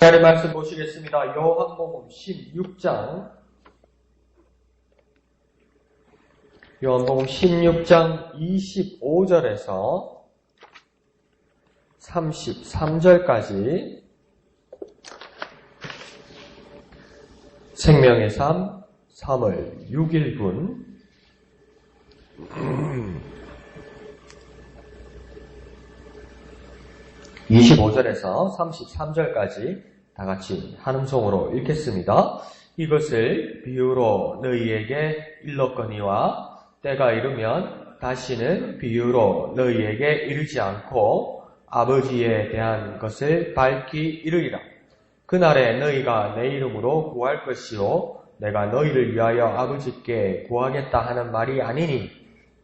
하나님 말씀 보시겠습니다. 요한복음 16장 요한복음 16장 25절에서 33절까지 생명의 삶 3월 6일분 25절에서 33절까지 다 같이 한음성으로 읽겠습니다. 이것을 비유로 너희에게 일렀거니와 때가 이르면 다시는 비유로 너희에게 이르지 않고 아버지에 대한 것을 밝히 이르리라. 그날에 너희가 내 이름으로 구할 것이요 내가 너희를 위하여 아버지께 구하겠다 하는 말이 아니니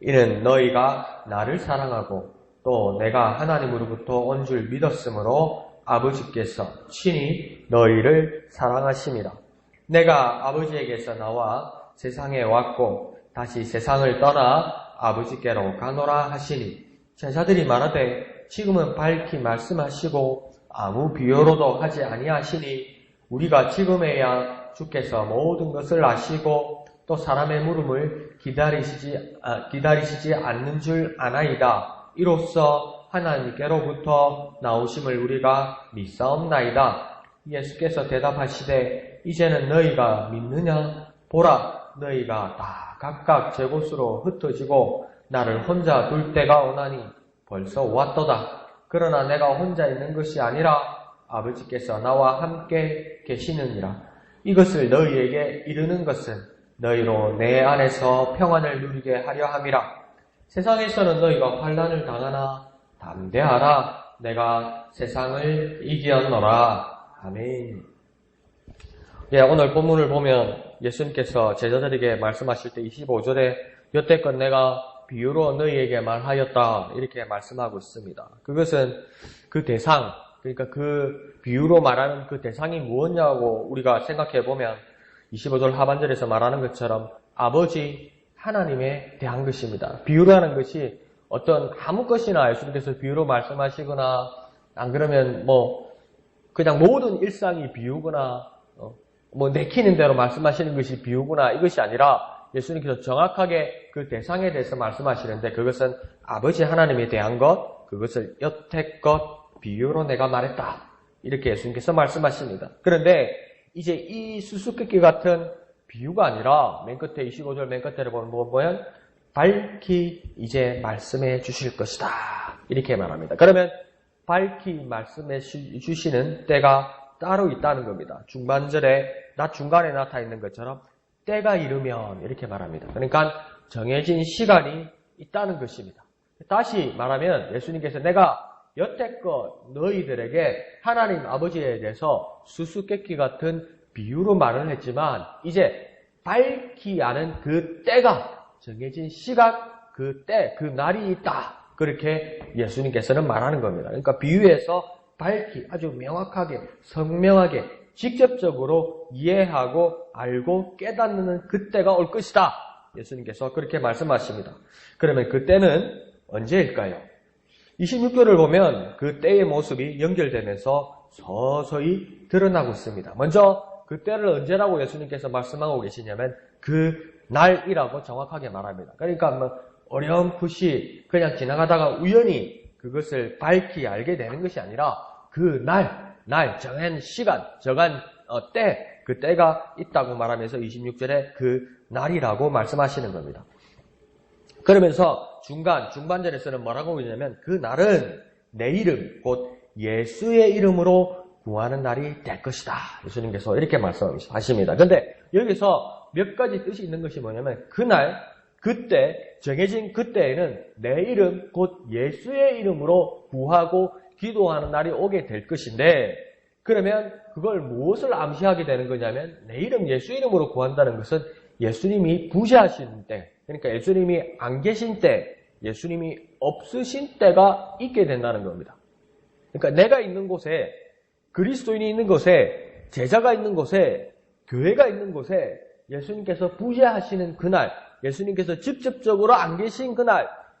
이는 너희가 나를 사랑하고 또 내가 하나님으로부터 온 줄 믿었으므로 아버지께서 친히 너희를 사랑하심이라. 내가 아버지에게서 나와 세상에 왔고 다시 세상을 떠나 아버지께로 가노라 하시니 제자들이 말하되 지금은 밝히 말씀하시고 아무 비유로도 하지 아니하시니 우리가 지금에야 주께서 모든 것을 아시고 또 사람의 물음을 기다리시지 않는 줄 아나이다. 이로써 하나님께로부터 나오심을 우리가 믿사옵나이다. 예수께서 대답하시되 이제는 너희가 믿느냐? 보라, 너희가 다 각각 제 곳으로 흩어지고 나를 혼자 둘 때가 오나니 벌써 왔도다. 그러나 내가 혼자 있는 것이 아니라 아버지께서 나와 함께 계시느니라. 이것을 너희에게 이르는 것은 너희로 내 안에서 평안을 누리게 하려 함이라. 세상에서는 너희가 환난을 당하나 담대하라. 내가 세상을 이기었노라. 아멘. 오늘 본문을 보면 예수님께서 제자들에게 말씀하실 때 25절에 여태껏 내가 비유로 너희에게 말하였다 이렇게 말씀하고 있습니다. 그것은 그 대상, 그러니까 그 비유로 말하는 그 대상이 무엇냐고 우리가 생각해 보면 25절 하반절에서 말하는 것처럼 아버지 하나님에 대한 것입니다. 비유라는 것이 어떤 아무 것이나 예수님께서 비유로 말씀하시거나 안 그러면 그냥 모든 일상이 비유거나 내키는 대로 말씀하시는 것이 비유구나 이것이 아니라 예수님께서 정확하게 그 대상에 대해서 말씀하시는데 그것은 아버지 하나님에 대한 것, 그것을 여태껏 비유로 내가 말했다. 이렇게 예수님께서 말씀하십니다. 그런데 이제 이 수수께끼 같은 비유가 아니라 맨 끝에 25절 맨 끝에를 보면 밝히 이제 말씀해 주실 것이다. 이렇게 말합니다. 그러면 밝히 말씀해 주시는 때가 따로 있다는 겁니다. 중반절에 중간에 나타 있는 것처럼 때가 이르면 이렇게 말합니다. 그러니까 정해진 시간이 있다는 것입니다. 다시 말하면 예수님께서 내가 여태껏 너희들에게 하나님 아버지에 대해서 수수께끼 같은 비유로 말을 했지만 이제 밝히 아는 그 때가 정해진 시간, 그 때, 그 날이 있다. 그렇게 예수님께서는 말하는 겁니다. 그러니까 비유에서 밝히 아주 명확하게 선명하게 직접적으로 이해하고 알고 깨닫는 그때가 올 것이다. 예수님께서 그렇게 말씀하십니다. 그러면 그때는 언제일까요? 26절을 보면 그 때의 모습이 연결되면서 서서히 드러나고 있습니다. 먼저 그 때를 언제라고 예수님께서 말씀하고 계시냐면 그 날이라고 정확하게 말합니다. 그러니까 어렴풋이 그냥 지나가다가 우연히 그것을 밝히 알게 되는 것이 아니라 그 날, 정한 시간, 정한 때, 그 때가 있다고 말하면서 26절에 그 날이라고 말씀하시는 겁니다. 그러면서 중반절에서는 뭐라고 하냐면 그 날은 내 이름, 곧 예수의 이름으로 구하는 날이 될 것이다. 예수님께서 이렇게 말씀하십니다. 그런데 여기서 몇 가지 뜻이 있는 것이 뭐냐면 그날, 그때, 정해진 그때에는 내 이름, 곧 예수의 이름으로 구하고 기도하는 날이 오게 될 것인데 그러면 그걸 무엇을 암시하게 되는 거냐면 내 이름, 예수 이름으로 구한다는 것은 예수님이 부재하신 때, 그러니까 예수님이 안 계신 때, 예수님이 없으신 때가 있게 된다는 겁니다. 그러니까 내가 있는 곳에, 그리스도인이 있는 곳에, 제자가 있는 곳에, 교회가 있는 곳에 예수님께서 부재하시는 그날, 예수님께서 직접적으로 안 계신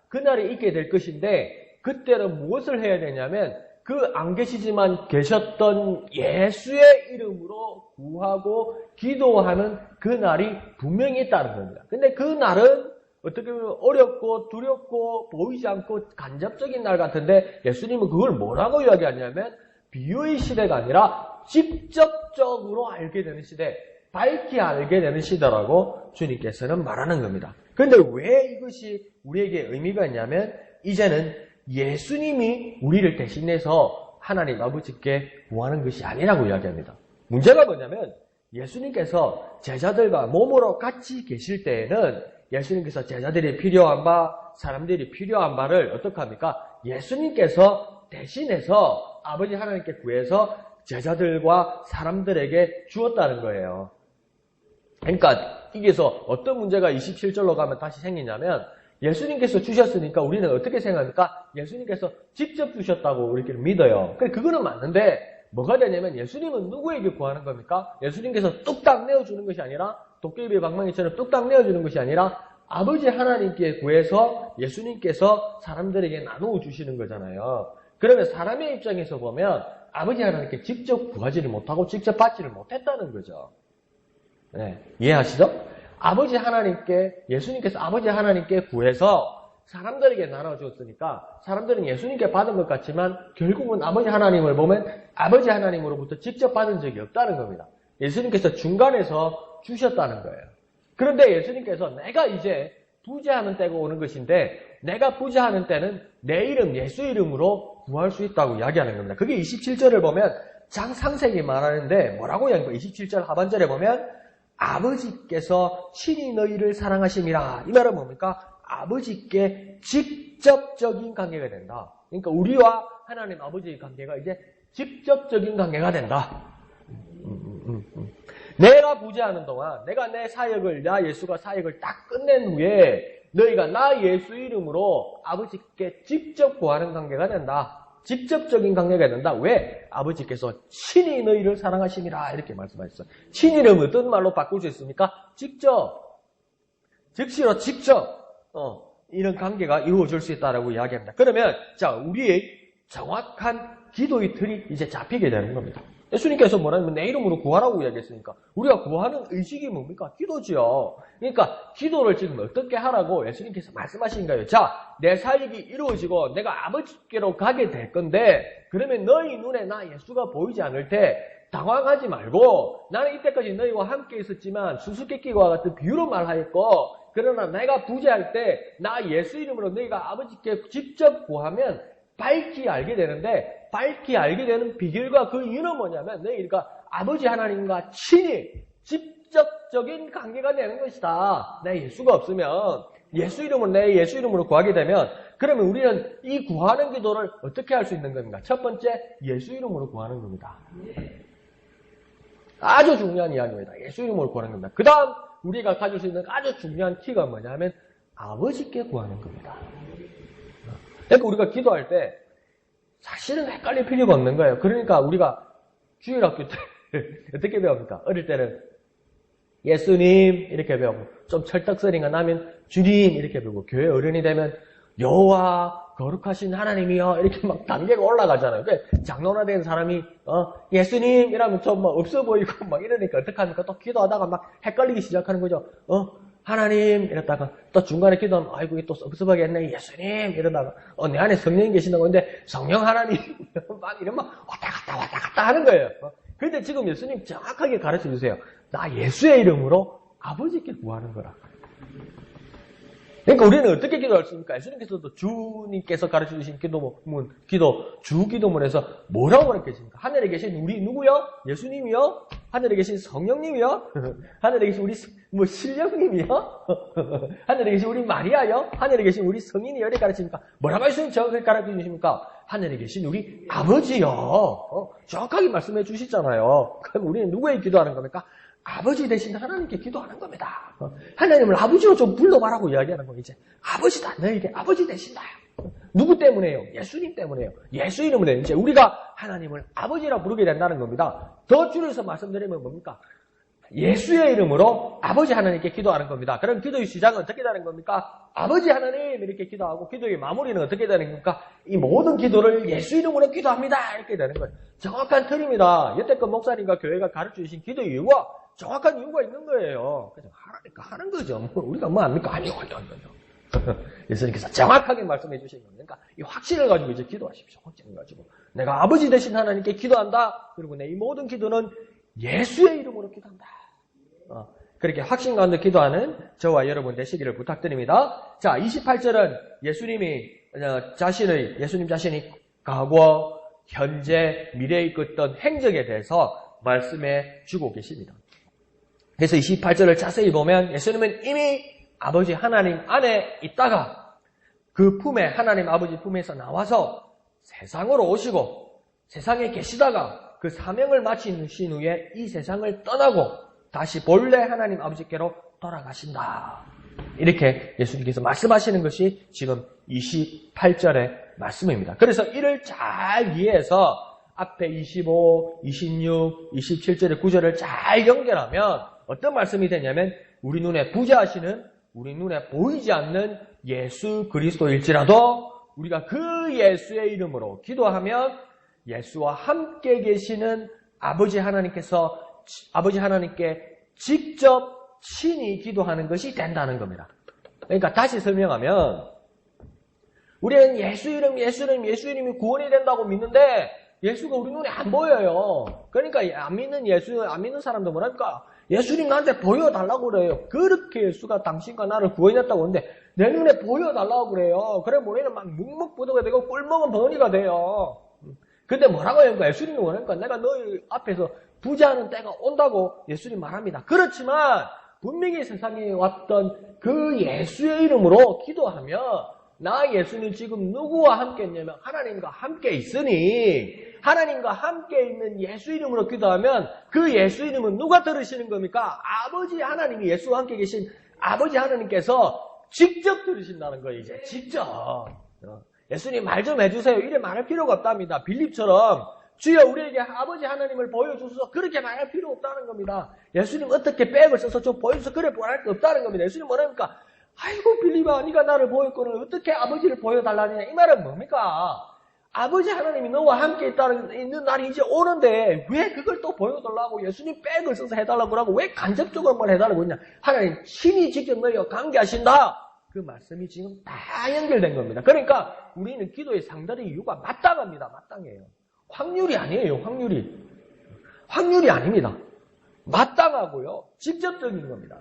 그날이 있게 될 것인데 그때는 무엇을 해야 되냐면 그 안 계시지만 계셨던 예수의 이름으로 구하고 기도하는 그 날이 분명히 있다는 겁니다. 근데 그 날은 어떻게 보면 어렵고 두렵고 보이지 않고 간접적인 날 같은데 예수님은 그걸 뭐라고 이야기하냐면 비유의 시대가 아니라 직접적으로 알게 되는 시대, 밝히 알게 되는 시대라고 주님께서는 말하는 겁니다. 그런데 왜 이것이 우리에게 의미가 있냐면 이제는 예수님이 우리를 대신해서 하나님 아버지께 구하는 것이 아니라고 이야기합니다. 문제가 뭐냐면 예수님께서 제자들과 몸으로 같이 계실 때에는 예수님께서 제자들이 필요한 바, 사람들이 필요한 바를 어떻게 합니까? 예수님께서 대신해서 아버지 하나님께 구해서 제자들과 사람들에게 주었다는 거예요. 그러니까 여기서 어떤 문제가 27절로 가면 다시 생기냐면 예수님께서 주셨으니까 우리는 어떻게 생각합니까? 예수님께서 직접 주셨다고 우리끼리 믿어요. 그거는 맞는데 뭐가 되냐면 예수님은 누구에게 구하는 겁니까? 예수님께서 뚝딱 내어주는 것이 아니라 도깨비 방망이처럼 뚝딱 내어주는 것이 아니라 아버지 하나님께 구해서 예수님께서 사람들에게 나누어 주시는 거잖아요. 그러면 사람의 입장에서 보면 아버지 하나님께 직접 구하지를 못하고 직접 받지를 못했다는 거죠. 네, 이해하시죠? 아버지 하나님께, 예수님께서 아버지 하나님께 구해서 사람들에게 나눠주었으니까 사람들은 예수님께 받은 것 같지만 결국은 아버지 하나님을 보면 아버지 하나님으로부터 직접 받은 적이 없다는 겁니다. 예수님께서 중간에서 주셨다는 거예요. 그런데 예수님께서 내가 이제 부재하는 때가 오는 것인데 내가 부재하는 때는 내 이름, 예수 이름으로 구할 수 있다고 이야기하는 겁니다. 그게 27절을 보면 상세히 말하는데 뭐라고 이야기합니까? 27절 하반절에 보면 아버지께서 친히 너희를 사랑하심이라. 이 말은 뭡니까? 아버지께 직접적인 관계가 된다. 그러니까 우리와 하나님 아버지의 관계가 이제 직접적인 관계가 된다. 내가 부재하는 동안 내가 내 사역을, 나 예수가 사역을 딱 끝낸 후에 너희가 나 예수 이름으로 아버지께 직접 구하는 관계가 된다. 직접적인 관계가 된다. 왜? 아버지께서 친히 너희를 사랑하심이라 이렇게 말씀하셨어요. 친히는 어떤 말로 바꿀 수 있습니까? 직접. 즉시로 직접 이런 관계가 이루어질 수 있다라고 이야기합니다. 그러면 자 우리의 정확한 기도의 틀이 이제 잡히게 되는 겁니다. 예수님께서 뭐라면 내 이름으로 구하라고 이야기했으니까 우리가 구하는 의식이 뭡니까? 기도지요. 그러니까 기도를 지금 어떻게 하라고 예수님께서 말씀하신가요? 자, 내 사역이 이루어지고 내가 아버지께로 가게 될 건데 그러면 너희 눈에 나 예수가 보이지 않을 때 당황하지 말고 나는 이때까지 너희와 함께 있었지만 수수께끼와 같은 비유로 말하였고 그러나 내가 부재할 때 나 예수 이름으로 너희가 아버지께 직접 구하면 밝히 알게 되는데 밝히 알게 되는 비결과 그 이유는 뭐냐면 너희가 아버지 하나님과 친히 직접적인 관계가 되는 것이다. 내 예수가 없으면 예수 이름으로 내 예수 이름으로 구하게 되면 그러면 우리는 이 구하는 기도를 어떻게 할 수 있는 겁니까? 첫 번째 예수 이름으로 구하는 겁니다. 아주 중요한 이야기입니다. 예수 이름으로 구하는 겁니다. 그 다음 우리가 가질 수 있는 아주 중요한 키가 뭐냐면 아버지께 구하는 겁니다. 그러니까 우리가 기도할 때 사실은 헷갈릴 필요가 없는 거예요. 그러니까 우리가 주일학교 때 어떻게 배웁니까? 어릴 때는 예수님 이렇게 배우고 좀 철떡소리가 나면 주님 이렇게 배우고 교회 어른이 되면 여호와 거룩하신 하나님이여 이렇게 막 단계가 올라가잖아요. 그러니까 장로나 된 사람이 예수님 이러면 좀 막 없어 보이고 막 이러니까 어떡합니까? 또 기도하다가 막 헷갈리기 시작하는 거죠. 하나님 이랬다가 또 중간에 기도하면 아이고 또 섭섭하겠네 예수님 이러다가 내 안에 성령이 계신다고 하는데 성령 하나님 막 이러면 왔다 갔다 하는 거예요. 그런데 지금 예수님 정확하게 가르쳐 주세요. 나 예수의 이름으로 아버지께 구하는 거라. 그러니까 우리는 어떻게 기도할 수 있습니까? 예수님께서도 주님께서 가르쳐 주신 주 기도문에서 뭐라고 가르쳐주십니까? 하늘에 계신 우리 누구요? 예수님이요? 하늘에 계신 성령님이요? 하늘에 계신 우리 신령님이요? 하늘에 계신 우리 마리아요? 하늘에 계신 우리 성인이요? 이렇게 가르치십니까? 뭐라고 예수님 정확하게 가르쳐 주십니까? 하늘에 계신 우리 아버지요. 정확하게 말씀해 주시잖아요. 그럼 우리는 누구에게 기도하는 겁니까? 아버지 대신 하나님께 기도하는 겁니다. 하나님을 아버지로 좀 불러봐라고 이야기하는 거 이제 아버지다. 너에게 아버지 되신다. 누구 때문에요? 예수님 때문에요. 예수 이름으로 이제 우리가 하나님을 아버지라 부르게 된다는 겁니다. 더 줄여서 말씀드리면 뭡니까? 예수의 이름으로 아버지 하나님께 기도하는 겁니다. 그럼 기도의 시작은 어떻게 되는 겁니까? 아버지 하나님 이렇게 기도하고 기도의 마무리는 어떻게 되는 겁니까? 이 모든 기도를 예수 이름으로 기도합니다. 이렇게 되는 거예요. 정확한 틀입니다. 여태껏 목사님과 교회가 가르쳐 주신 기도 이유가 정확한 이유가 있는 거예요. 그래서 하라니까 하는 거죠. 우리가 뭐 합니까? 아니요. 예수님께서 정확하게 말씀해 주신 겁니다. 그러니까 이 확신을 가지고 이제 기도하십시오. 확신을 가지고. 내가 아버지 되신 하나님께 기도한다. 그리고 내 이 모든 기도는 예수의 이름으로 기도한다. 그렇게 확신 가운데 기도하는 저와 여러분 되시기를 부탁드립니다. 자, 28절은 예수님 자신이 과거, 현재, 미래에 있던 행적에 대해서 말씀해 주고 계십니다. 그래서 28절을 자세히 보면 예수님은 이미 아버지 하나님 안에 있다가 그 품에 하나님 아버지 품에서 나와서 세상으로 오시고 세상에 계시다가 그 사명을 마치신 후에 이 세상을 떠나고 다시 본래 하나님 아버지께로 돌아가신다. 이렇게 예수님께서 말씀하시는 것이 지금 28절의 말씀입니다. 그래서 이를 잘 이해해서 앞에 25, 26, 27절의 구절을 잘 연결하면 어떤 말씀이 되냐면 우리 눈에 부재하시는 우리 눈에 보이지 않는 예수 그리스도일지라도 우리가 그 예수의 이름으로 기도하면 예수와 함께 계시는 아버지 하나님께 직접 친히 기도하는 것이 된다는 겁니다. 그러니까 다시 설명하면 우리는 예수 이름이 구원이 된다고 믿는데 예수가 우리 눈에 안 보여요. 그러니까 안 믿는 사람도 뭐랄까? 예수님 나한테 보여달라고 그래요. 그렇게 예수가 당신과 나를 구원했다고 하는데 내 눈에 보여달라고 그래요. 그래 우리는 막 묵묵부도가 되고 꿀먹은 벙어리가 돼요. 근데 뭐라고 해요? 예수님이 원하니까 내가 너희 앞에서 부재하는 때가 온다고 예수님 말합니다. 그렇지만 분명히 세상에 왔던 그 예수의 이름으로 기도하면 나 예수는 지금 누구와 함께 있냐면 하나님과 함께 있으니 하나님과 함께 있는 예수 이름으로 기도하면 그 예수 이름은 누가 들으시는 겁니까? 아버지 하나님이 예수와 함께 계신 아버지 하나님께서 직접 들으신다는 거예요. 이제 직접. 예수님 말 좀 해주세요. 이래 말할 필요가 없답니다. 빌립처럼 주여 우리에게 아버지 하나님을 보여주셔서 그렇게 말할 필요 없다는 겁니다. 예수님 어떻게 백을 써서 좀 보여줘서 그래 말할 게 없다는 겁니다. 예수님 뭐랍니까? 아이고 빌립아 네가 나를 보였거늘 어떻게 아버지를 보여달라느냐 이 말은 뭡니까? 아버지 하나님이 너와 함께 있는 날이 이제 오는데 왜 그걸 또 보여달라고 예수님 백을 써서 해달라고 하고 왜 간접적으로 뭘 해달라고 했냐? 하나님 친히 직접 너희와 관계하신다. 그 말씀이 지금 다 연결된 겁니다. 그러니까 우리는 기도의 상달의 이유가 마땅합니다. 마땅해요. 확률이 아니에요. 확률이 아닙니다. 마땅하고요. 직접적인 겁니다.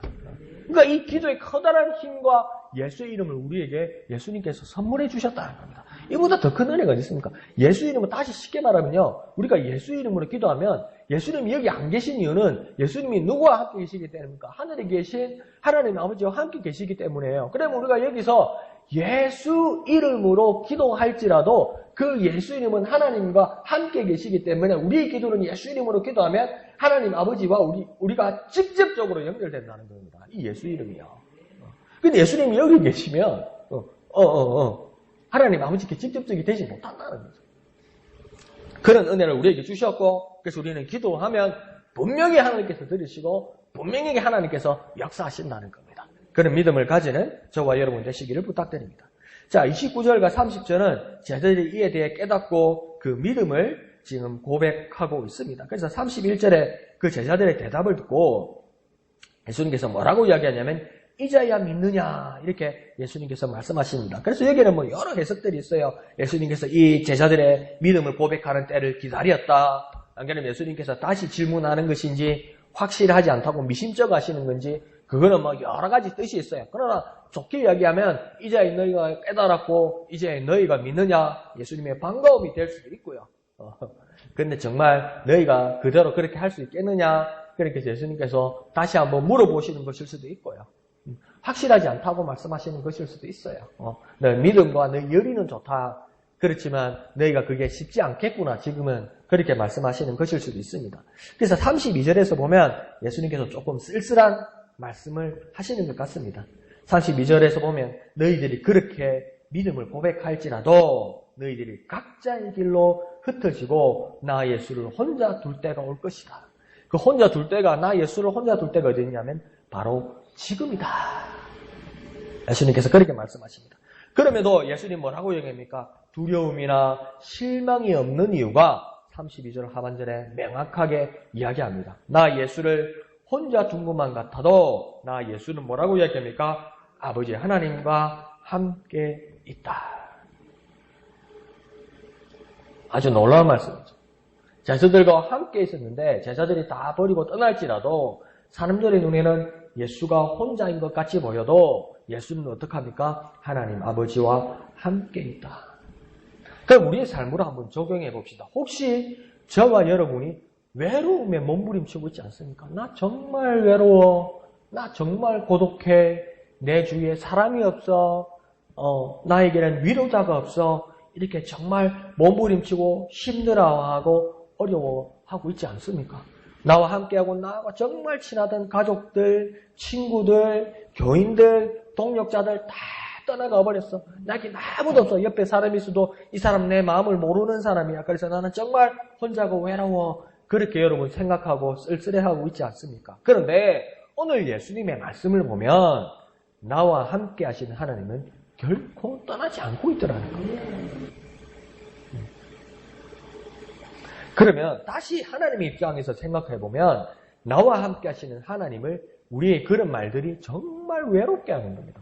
그러니까 이 기도의 커다란 힘과 예수의 이름을 우리에게 예수님께서 선물해 주셨다는 겁니다. 이보다 더 큰 은혜가 어디 있습니까? 예수 이름을 다시 쉽게 말하면요. 우리가 예수 이름으로 기도하면 예수님이 여기 안 계신 이유는 예수님이 누구와 함께 계시기 때문입니까? 하늘에 계신 하나님 아버지와 함께 계시기 때문이에요. 그러면 우리가 여기서 예수 이름으로 기도할지라도 그 예수 이름은 하나님과 함께 계시기 때문에 우리의 기도는 예수 이름으로 기도하면 하나님 아버지와 우리가 직접적으로 연결된다는 겁니다. 이 예수 이름이요. 근데 예수님이 여기 계시면 하나님 아버지께 직접적이 되지 못한다는 거죠. 그런 은혜를 우리에게 주셨고 그래서 우리는 기도하면 분명히 하나님께서 들으시고 분명히 하나님께서 역사하신다는 겁니다. 그런 믿음을 가지는 저와 여러분 되시기를 부탁드립니다. 자, 29절과 30절은 제자들이 이에 대해 깨닫고 그 믿음을 지금 고백하고 있습니다. 그래서 31절에 그 제자들의 대답을 듣고 예수님께서 뭐라고 이야기하냐면 이제야 믿느냐 이렇게 예수님께서 말씀하십니다. 그래서 여기는 뭐 여러 해석들이 있어요. 예수님께서 이 제자들의 믿음을 고백하는 때를 기다렸다. 아니면 예수님께서 다시 질문하는 것인지 확실하지 않다고 미심쩍어 하시는 건지 그거는 뭐 여러 가지 뜻이 있어요. 그러나 좋게 이야기하면 이제 너희가 깨달았고 이제 너희가 믿느냐 예수님의 반가움이 될 수도 있고요. 그런데 정말 너희가 그대로 그렇게 할 수 있겠느냐 그렇게 예수님께서 다시 한번 물어보시는 것일 수도 있고요. 확실하지 않다고 말씀하시는 것일 수도 있어요. 너희 믿음과 너희 열의는 좋다. 그렇지만 너희가 그게 쉽지 않겠구나. 지금은 그렇게 말씀하시는 것일 수도 있습니다. 그래서 32절에서 보면 예수님께서 조금 쓸쓸한 말씀을 하시는 것 같습니다. 32절에서 보면 너희들이 그렇게 믿음을 고백할지라도 너희들이 각자의 길로 흩어지고 나 예수를 혼자 둘 때가 올 것이다. 그 혼자 둘 때가, 나 예수를 혼자 둘 때가 어디 있냐면 바로 지금이다. 예수님께서 그렇게 말씀하십니다. 그럼에도 예수님 뭐라고 얘기합니까? 두려움이나 실망이 없는 이유가 32절 하반절에 명확하게 이야기합니다. 나 예수를 혼자 둔 것만 같아도 나 예수는 뭐라고 이야기합니까? 아버지 하나님과 함께 있다. 아주 놀라운 말씀이죠. 제자들과 함께 있었는데 제자들이 다 버리고 떠날지라도 사람들의 눈에는 예수가 혼자인 것 같이 보여도 예수는 어떻게 합니까? 하나님 아버지와 함께 있다. 그럼 우리의 삶으로 한번 적용해 봅시다. 혹시 저와 여러분이 외로움에 몸부림치고 있지 않습니까? 나 정말 외로워. 나 정말 고독해. 내 주위에 사람이 없어. 나에게는 위로자가 없어. 이렇게 정말 몸부림치고 힘들어하고 어려워하고 있지 않습니까? 나와 함께하고 나와 정말 친하던 가족들, 친구들, 교인들, 동력자들 다 떠나가 버렸어. 나에게 아무도 없어. 옆에 사람이 있어도 이 사람 내 마음을 모르는 사람이야. 그래서 나는 정말 혼자고 외로워. 그렇게 여러분 생각하고 쓸쓸해하고 있지 않습니까? 그런데 오늘 예수님의 말씀을 보면 나와 함께 하시는 하나님은 결코 떠나지 않고 있더라는 거예요. 그러면 다시 하나님의 입장에서 생각해보면 나와 함께 하시는 하나님을 우리의 그런 말들이 정말 외롭게 하는 겁니다.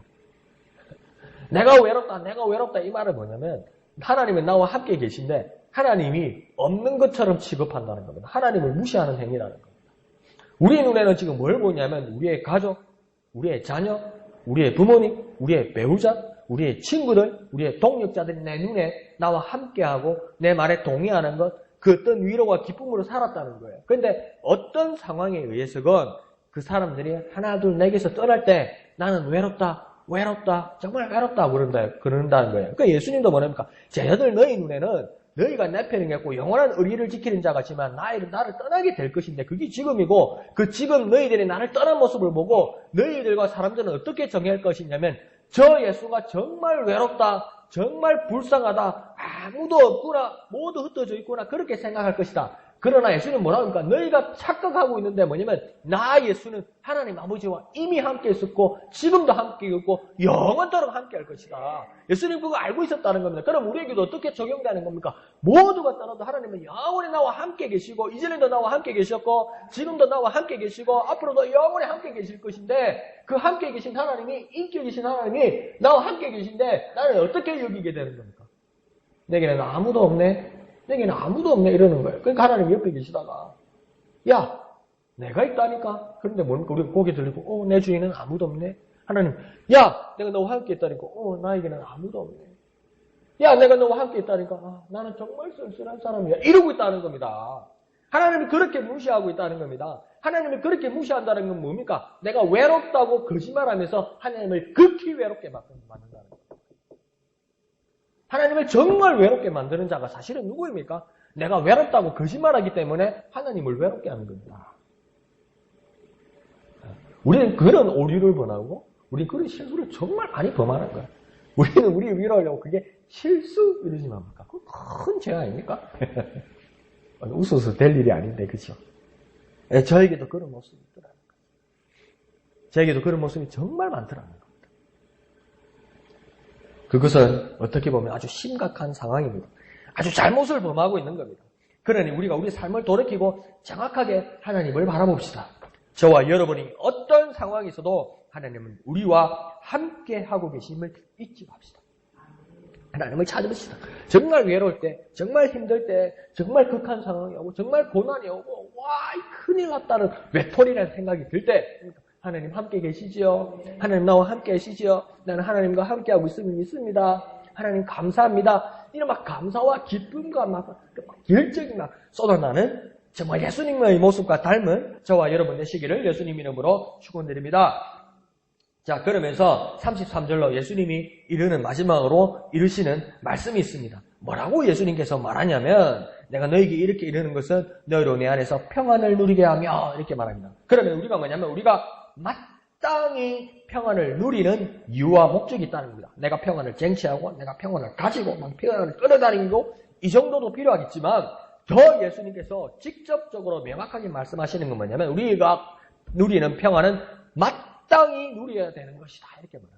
내가 외롭다 이 말은 뭐냐면 하나님은 나와 함께 계신데 하나님이 없는 것처럼 취급한다는 겁니다. 하나님을 무시하는 행위라는 겁니다. 우리 눈에는 지금 뭘 보냐면 우리의 가족, 우리의 자녀, 우리의 부모님, 우리의 배우자, 우리의 친구들, 우리의 동력자들이 내 눈에 나와 함께하고 내 말에 동의하는 것, 그 어떤 위로와 기쁨으로 살았다는 거예요. 그런데 어떤 상황에 의해서건 그 사람들이 하나 둘 내게서 떠날 때 나는 외롭다, 정말 외롭다 그런다는 거예요. 그러니까 예수님도 뭐랍니까? 제자들 너희 눈에는 너희가 내 편이겠고 영원한 의리를 지키는 자 같지만 나를 떠나게 될 것인데 그게 지금이고 그 지금 너희들이 나를 떠난 모습을 보고 너희들과 사람들은 어떻게 정의할 것이냐면 저 예수가 정말 외롭다, 정말 불쌍하다, 아무도 없구나, 모두 흩어져 있구나 그렇게 생각할 것이다. 그러나 예수는 뭐라고 합니까? 너희가 착각하고 있는데 뭐냐면 나 예수는 하나님 아버지와 이미 함께 있었고 지금도 함께 있고 영원토록 함께 할 것이다. 예수님 그거 알고 있었다는 겁니다. 그럼 우리에게도 어떻게 적용되는 겁니까? 모두가 떠나도 하나님은 영원히 나와 함께 계시고 이전에도 나와 함께 계셨고 지금도 나와 함께 계시고 앞으로도 영원히 함께 계실 것인데 그 함께 계신 하나님이 인격이신 하나님이 나와 함께 계신데 나는 어떻게 여기게 되는 겁니까? 내게는 아무도 없네. 내게는 아무도 없네 이러는 거예요. 그러니까 하나님 옆에 계시다가 야 내가 있다니까. 그런데 뭡니까? 우리가 고개 들리고 내 주위에는 아무도 없네. 하나님 야 내가 너와 함께 있다니까. 나에게는 아무도 없네. 야 내가 너와 함께 있다니까. 나는 정말 쓸쓸한 사람이야. 이러고 있다는 겁니다. 하나님이 그렇게 무시하고 있다는 겁니다. 하나님이 그렇게 무시한다는 건 뭡니까? 내가 외롭다고 거짓말하면서 하나님을 극히 외롭게 만든다는 거예요. 하나님을 정말 외롭게 만드는 자가 사실은 누구입니까? 내가 외롭다고 거짓말하기 때문에 하나님을 외롭게 하는 겁니다. 우리는 그런 오류를 범하고 우리는 그런 실수를 정말 많이 범하는 거예요. 우리는 우리 위로하려고 그게 실수 이러지만 합니까? 그건 큰 죄 아닙니까? 웃어서 될 일이 아닌데 그렇죠? 저에게도 그런 모습이 있더라는 거예요. 저에게도 그런 모습이 정말 많더라는 거예요. 그것은 어떻게 보면 아주 심각한 상황입니다. 아주 잘못을 범하고 있는 겁니다. 그러니 우리가 우리 삶을 돌이키고 정확하게 하나님을 바라봅시다. 저와 여러분이 어떤 상황이 있어도 하나님은 우리와 함께 하고 계심을 잊지 맙시다. 하나님을 찾아봅시다. 정말 외로울 때, 정말 힘들 때, 정말 극한 상황이 오고, 정말 고난이 오고, 와, 큰일 났다는 외톨이라는 생각이 들 때, 하나님 함께 계시지요? 하나님 나와 함께 계시지요? 나는 하나님과 함께하고 있음을 믿습니다. 하나님 감사합니다. 이런 막 감사와 기쁨과 막 열정이 막 쏟아나는 정말 예수님의 모습과 닮은 저와 여러분 되시기를 예수님 이름으로 축원드립니다. 자, 그러면서 33절로 예수님이 이르는 마지막으로 이르시는 말씀이 있습니다. 뭐라고 예수님께서 말하냐면 내가 너에게 이렇게 이르는 것은 너희로 내 안에서 평안을 누리게 하며 이렇게 말합니다. 그러면 우리가 뭐냐면 우리가 마땅히 평안을 누리는 이유와 목적이 있다는 겁니다. 내가 평안을 쟁취하고 내가 평안을 가지고 막 평안을 끌어다니고 이 정도도 필요하겠지만 더 예수님께서 직접적으로 명확하게 말씀하시는 건 뭐냐면 우리가 누리는 평안은 마땅히 누려야 되는 것이다. 이렇게 말합니다.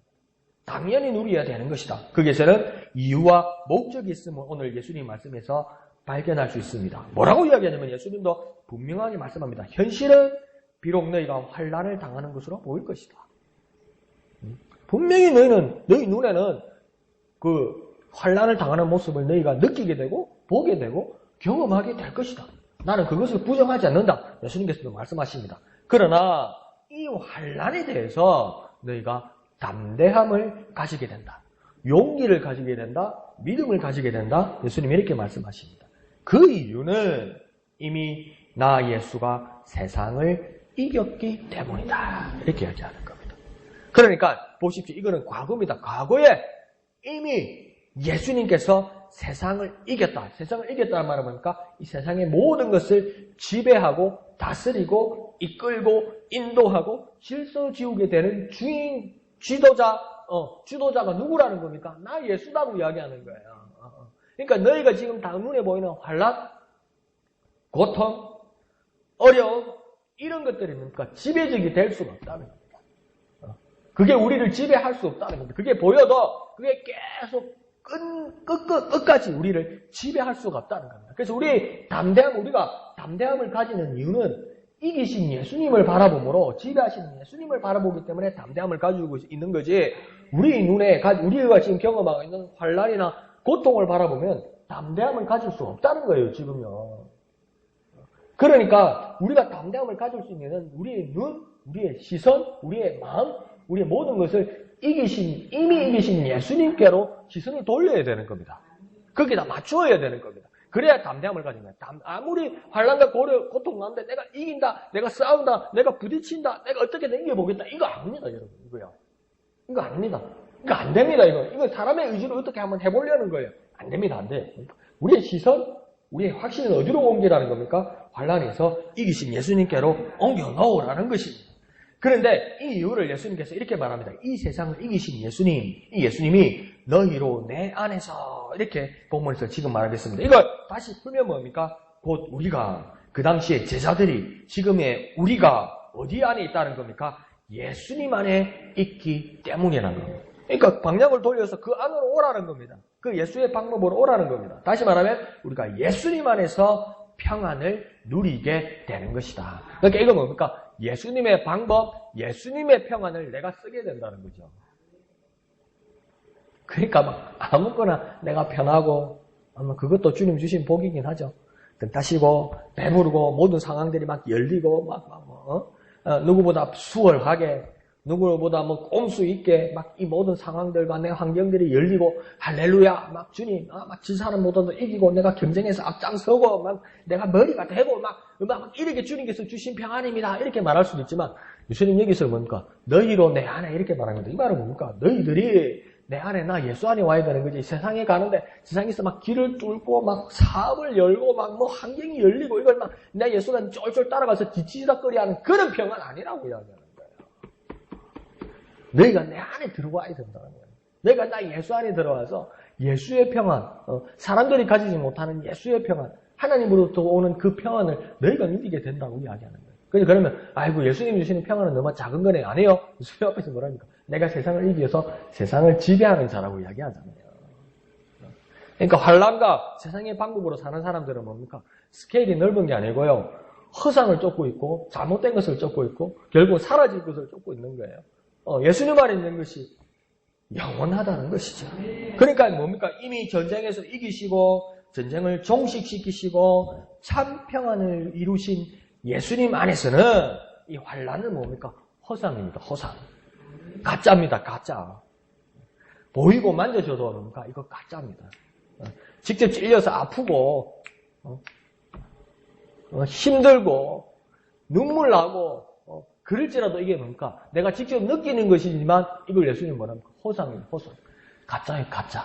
당연히 누려야 되는 것이다. 거기에서는 이유와 목적이 있음을 오늘 예수님 말씀에서 발견할 수 있습니다. 뭐라고 이야기하냐면 예수님도 분명하게 말씀합니다. 현실은 비록 너희가 환난을 당하는 것으로 보일 것이다. 분명히 너희 눈에는 그 환난을 당하는 모습을 너희가 느끼게 되고 보게 되고 경험하게 될 것이다. 나는 그것을 부정하지 않는다. 예수님께서도 말씀하십니다. 그러나 이 환난에 대해서 너희가 담대함을 가지게 된다. 용기를 가지게 된다. 믿음을 가지게 된다. 예수님이 이렇게 말씀하십니다. 그 이유는 이미 나 예수가 세상을 이겼기 때문이다. 이렇게 이야기하는 겁니다. 그러니까 보십시오. 이거는 과거입니다. 과거에 이미 예수님께서 세상을 이겼다. 세상을 이겼다는 말은 뭡니까? 이 세상의 모든 것을 지배하고 다스리고 이끌고 인도하고 질서 지우게 되는 주인, 주도자가 누구라는 겁니까? 나 예수다고 이야기하는 거예요. 그러니까 너희가 지금 다 눈에 보이는 환난, 고통, 어려움 이런 것들이 뭡니까? 지배적이 될 수가 없다는 겁니다. 그게 우리를 지배할 수 없다는 겁니다. 그게 보여도 그게 계속 끝까지 우리를 지배할 수가 없다는 겁니다. 그래서 우리가 담대함을 가지는 이유는 이기신 예수님을 바라보므로 지배하시는 예수님을 바라보기 때문에 담대함을 가지고 있는 거지 우리가 지금 경험하고 있는 환난이나 고통을 바라보면 담대함을 가질 수 없다는 거예요, 지금요. 그러니까 우리가 담대함을 가질 수 있는 우리의 눈, 우리의 시선, 우리의 마음, 우리의 모든 것을 이미 이기신 예수님께로 시선을 돌려야 되는 겁니다. 거기다 맞추어야 되는 겁니다. 그래야 담대함을 가진 거예요. 아무리 환난과 고통 가운데 내가 이긴다, 내가 싸운다, 내가 부딪힌다, 내가 어떻게든 이겨보겠다. 이거 아닙니다, 여러분. 이거요. 이거 아닙니다. 이거 안 됩니다, 이거 사람의 의지로 어떻게 한번 해보려는 거예요. 안 됩니다, 안 돼요. 우리의 시선, 우리의 확신을 어디로 옮기라는 겁니까? 환난에서 이기신 예수님께로 옮겨 놓으라는 것입니다. 그런데 이 이유를 예수님께서 이렇게 말합니다. 이 세상을 이기신 예수님, 이 예수님이 너희로 내 안에서 이렇게 본문에서 지금 말하겠습니다. 이걸 다시 풀면 뭡니까? 곧 우리가 그 당시에 제자들이 지금의 우리가 어디 안에 있다는 겁니까? 예수님 안에 있기 때문이라는 겁니다. 그러니까 방향을 돌려서 그 안으로 오라는 겁니다. 그 예수의 방법으로 오라는 겁니다. 다시 말하면 우리가 예수님 안에서 평안을 누리게 되는 것이다. 그러니까 이거 뭡니까? 예수님의 방법, 예수님의 평안을 내가 쓰게 된다는 거죠. 그러니까 막 아무거나 내가 편하고 아마 그것도 주님 주신 복이긴 하죠. 등 따시고 배부르고 모든 상황들이 막 열리고 누구보다 수월하게 누구보다 꼼수 있게 막 이 모든 상황들과 내 환경들이 열리고 할렐루야 막 주님 막 지 사람보다도 이기고 내가 경쟁에서 앞장서고 막 내가 머리가 되고 막 이렇게 주님께서 주신 평안입니다 이렇게 말할 수도 있지만 예수님 여기서 뭡니까? 너희로 내 안에 이렇게 말합니다. 이 말은 뭡니까? 너희들이 내 안에 나 예수 안에 와야 되는 거지. 세상에 가는데 세상에서 막 길을 뚫고 막 사업을 열고 막 환경이 열리고 이걸 막 내 예수가 쫄쫄 따라가서 뒤치다거리하는 그런 평안 아니라고 이야기하는 거예요. 너희가 내 안에 들어와야 된다는 거예요. 너희가 나 예수 안에 들어와서 예수의 평안, 사람들이 가지지 못하는 예수의 평안, 하나님으로부터 오는 그 평안을 너희가 누리게 된다고 이야기하는 거예요. 그러면 아이고 예수님이 주시는 평안은 너무 작은 거네. 아니에요. 예수님 앞에서 뭐랍니까? 내가 세상을 이겨서 세상을 지배하는 자라고 이야기하잖아요. 그러니까 환난과 세상의 방법으로 사는 사람들은 뭡니까? 스케일이 넓은 게 아니고요. 허상을 쫓고 있고 잘못된 것을 쫓고 있고 결국 사라질 것을 쫓고 있는 거예요. 예수님 안에 있는 것이 영원하다는 것이죠. 그러니까 뭡니까? 이미 전쟁에서 이기시고 전쟁을 종식시키시고 참 평안을 이루신 예수님 안에서는 이 환난은 뭡니까? 허상입니다. 허상. 가짜입니다. 가짜. 보이고 만져줘도 뭡니까? 이거 가짜입니다. 직접 찔려서 아프고 힘들고 눈물 나고 그럴지라도 이게 뭡니까? 내가 직접 느끼는 것이지만 이걸 예수님 뭐랍니까? 허상이에요. 허상. 가짜예요. 가짜.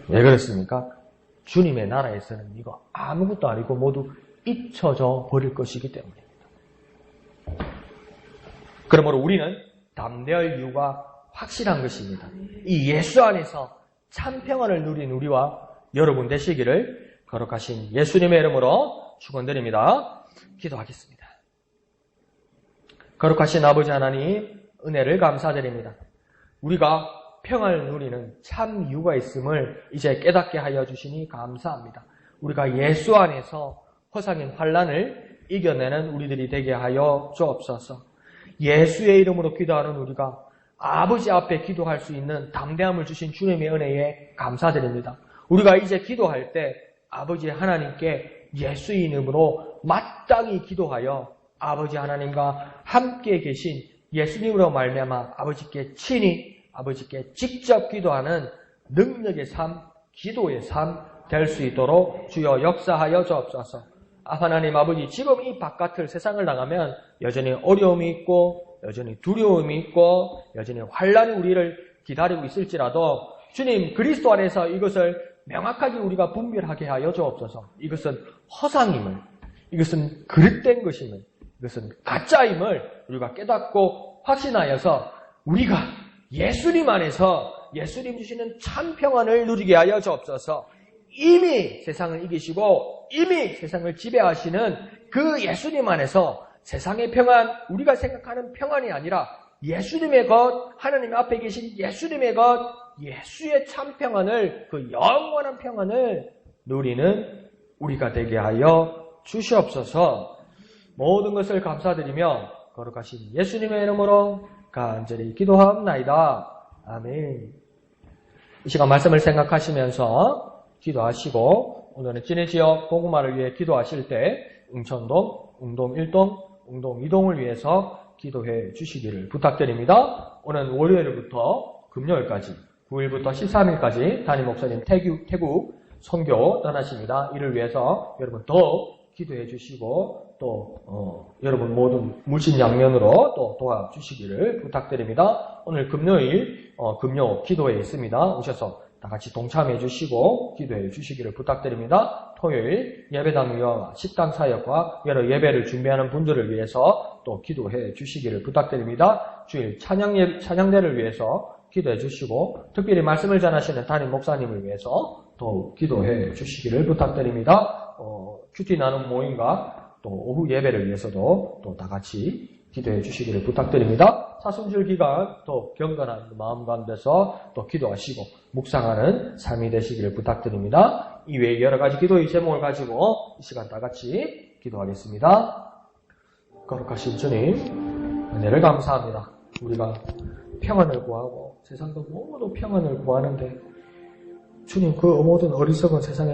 왜 그렇습니까? 주님의 나라에서는 이거 아무것도 아니고 모두 잊혀져 버릴 것이기 때문입니다. 그러므로 우리는 담대할 이유가 확실한 것입니다. 이 예수 안에서 참 평안을 누린 우리와 여러분 되시기를 거룩하신 예수님의 이름으로 축원드립니다. 기도하겠습니다. 거룩하신 아버지 하나님, 은혜를 감사드립니다. 우리가 평안을 누리는 참 이유가 있음을 이제 깨닫게 하여 주시니 감사합니다. 우리가 예수 안에서 허상인 환난을 이겨내는 우리들이 되게 하여 주옵소서. 예수의 이름으로 기도하는 우리가 아버지 앞에 기도할 수 있는 담대함을 주신 주님의 은혜에 감사드립니다. 우리가 이제 기도할 때 아버지 하나님께 예수의 이름으로 마땅히 기도하여 아버지 하나님과 함께 계신 예수님으로 말미암아 아버지께 친히 아버지께 직접 기도하는 능력의 삶, 기도의 삶 될 수 있도록 주여 역사하여 주옵소서. 하나님 아버지, 지금 이 바깥을 세상을 나가면 여전히 어려움이 있고 여전히 두려움이 있고 여전히 환난이 우리를 기다리고 있을지라도 주님 그리스도 안에서 이것을 명확하게 우리가 분별하게 하여 주옵소서. 이것은 허상임을, 이것은 그릇된 것임을, 이것은 가짜임을 우리가 깨닫고 확신하여서 우리가 예수님 안에서 예수님 주시는 참 평안을 누리게 하여 주옵소서. 이미 세상을 이기시고 이미 세상을 지배하시는 그 예수님 안에서 세상의 평안, 우리가 생각하는 평안이 아니라 예수님의 것, 하나님 앞에 계신 예수님의 것, 예수의 참 평안을, 그 영원한 평안을 누리는 우리가 되게 하여 주시옵소서. 모든 것을 감사드리며 거룩하신 예수님의 이름으로 간절히 기도하옵나이다. 아멘. 이 시간 말씀을 생각하시면서 기도하시고 오늘은 진해지역 복음화를 위해 기도하실 때 응천동, 웅동 1동, 웅동 2동을 위해서 기도해 주시기를 부탁드립니다. 오늘 월요일부터 금요일까지 9일부터 13일까지 담임 목사님 태국 선교 떠나십니다. 이를 위해서 여러분 더 기도해 주시고 또 여러분 모든 물신양면으로 또 도와주시기를 부탁드립니다. 오늘 금요일 금요 기도회에 있습니다. 오셔서 다 같이 동참해 주시고 기도해 주시기를 부탁드립니다. 토요일 예배당위와 식당 사역과 여러 예배를 준비하는 분들을 위해서 또 기도해 주시기를 부탁드립니다. 주일 찬양대를 위해서 기도해 주시고 특별히 말씀을 전하시는 담임 목사님을 위해서 또 기도해 주시기를 부탁드립니다. 큐티 나눔 모임과 또 오후 예배를 위해서도 또 다 같이 기도해 주시기를 부탁드립니다. 사순절 기간 또 경건한 마음 가운데서 또 기도하시고 묵상하는 삶이 되시기를 부탁드립니다. 이외에 여러 가지 기도의 제목을 가지고 이 시간 다 같이 기도하겠습니다. 거룩하신 주님, 은혜를 감사합니다. 우리가 평안을 구하고 세상도 모두 평안을 구하는데 주님 그 모든 어리석은 세상에